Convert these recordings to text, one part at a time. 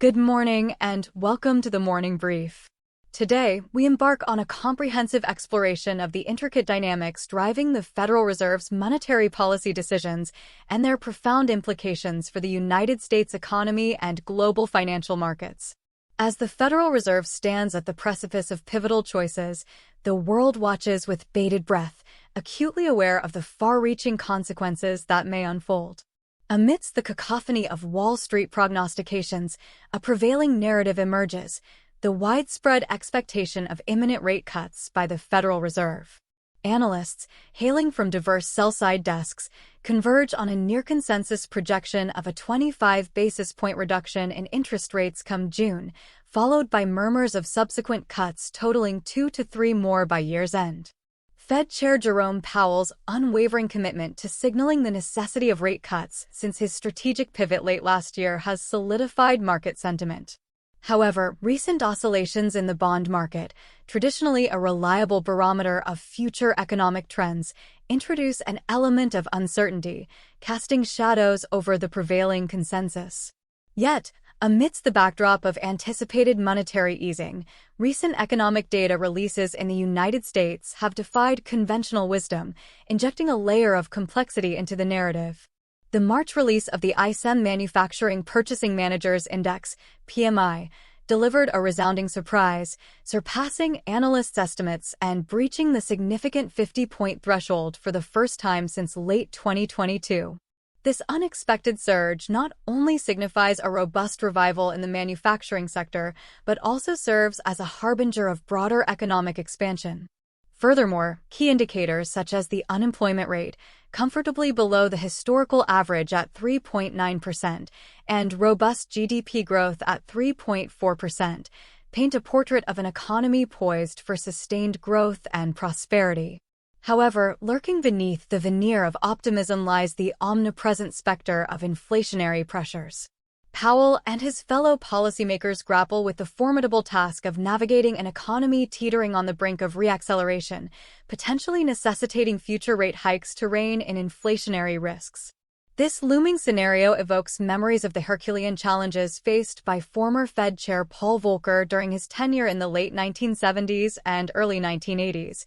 Good morning and welcome to the Morning Brief. Today, we embark on a comprehensive exploration of the intricate dynamics driving the Federal Reserve's monetary policy decisions and their profound implications for the United States economy and global financial markets. As the Federal Reserve stands at the precipice of pivotal choices, the world watches with bated breath, acutely aware of the far-reaching consequences that may unfold. Amidst the cacophony of Wall Street prognostications, a prevailing narrative emerges: the widespread expectation of imminent rate cuts by the Federal Reserve. Analysts, hailing from diverse sell-side desks, converge on a near-consensus projection of a 25 basis point reduction in interest rates come June, followed by murmurs of subsequent cuts totaling 2 to 3 more by year's end. Fed Chair Jerome Powell's unwavering commitment to signaling the necessity of rate cuts since his strategic pivot late last year has solidified market sentiment. However, recent oscillations in the bond market, traditionally a reliable barometer of future economic trends, introduce an element of uncertainty, casting shadows over the prevailing consensus. Yet, amidst the backdrop of anticipated monetary easing, recent economic data releases in the United States have defied conventional wisdom, injecting a layer of complexity into the narrative. The March release of the ISM Manufacturing Purchasing Managers Index, PMI, delivered a resounding surprise, surpassing analysts' estimates and breaching the significant 50-point threshold for the first time since late 2022. This unexpected surge not only signifies a robust revival in the manufacturing sector, but also serves as a harbinger of broader economic expansion. Furthermore, key indicators such as the unemployment rate, comfortably below the historical average at 3.9%, and robust GDP growth at 3.4%, paint a portrait of an economy poised for sustained growth and prosperity. However, lurking beneath the veneer of optimism lies the omnipresent specter of inflationary pressures. Powell and his fellow policymakers grapple with the formidable task of navigating an economy teetering on the brink of reacceleration, potentially necessitating future rate hikes to rein in inflationary risks. This looming scenario evokes memories of the Herculean challenges faced by former Fed Chair Paul Volcker during his tenure in the late 1970s and early 1980s.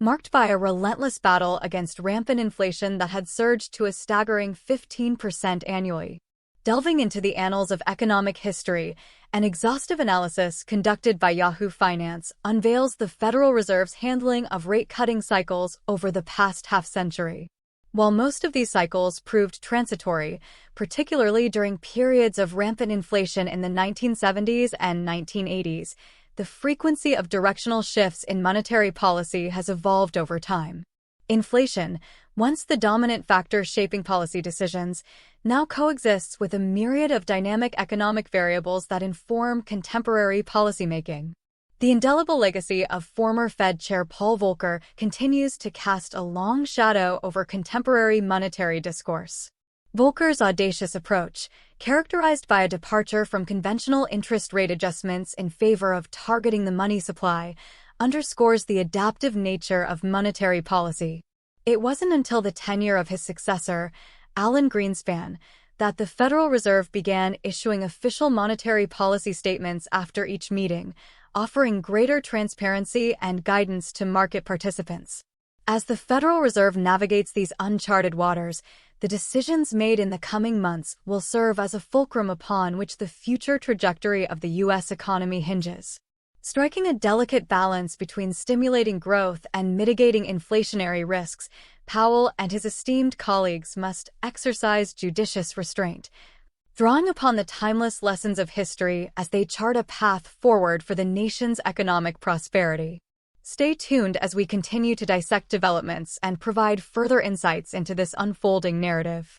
Marked by a relentless battle against rampant inflation that had surged to a staggering 15% annually. Delving into the annals of economic history, an exhaustive analysis conducted by Yahoo Finance unveils the Federal Reserve's handling of rate-cutting cycles over the past half-century. While most of these cycles proved transitory, particularly during periods of rampant inflation in the 1970s and 1980s, the frequency of directional shifts in monetary policy has evolved over time. Inflation, once the dominant factor shaping policy decisions, now coexists with a myriad of dynamic economic variables that inform contemporary policymaking. The indelible legacy of former Fed Chair Paul Volcker continues to cast a long shadow over contemporary monetary discourse. Volcker's audacious approach, characterized by a departure from conventional interest rate adjustments in favor of targeting the money supply, underscores the adaptive nature of monetary policy. It wasn't until the tenure of his successor, Alan Greenspan, that the Federal Reserve began issuing official monetary policy statements after each meeting, offering greater transparency and guidance to market participants. As the Federal Reserve navigates these uncharted waters, the decisions made in the coming months will serve as a fulcrum upon which the future trajectory of the U.S. economy hinges. Striking a delicate balance between stimulating growth and mitigating inflationary risks, Powell and his esteemed colleagues must exercise judicious restraint, drawing upon the timeless lessons of history as they chart a path forward for the nation's economic prosperity. Stay tuned as we continue to dissect developments and provide further insights into this unfolding narrative.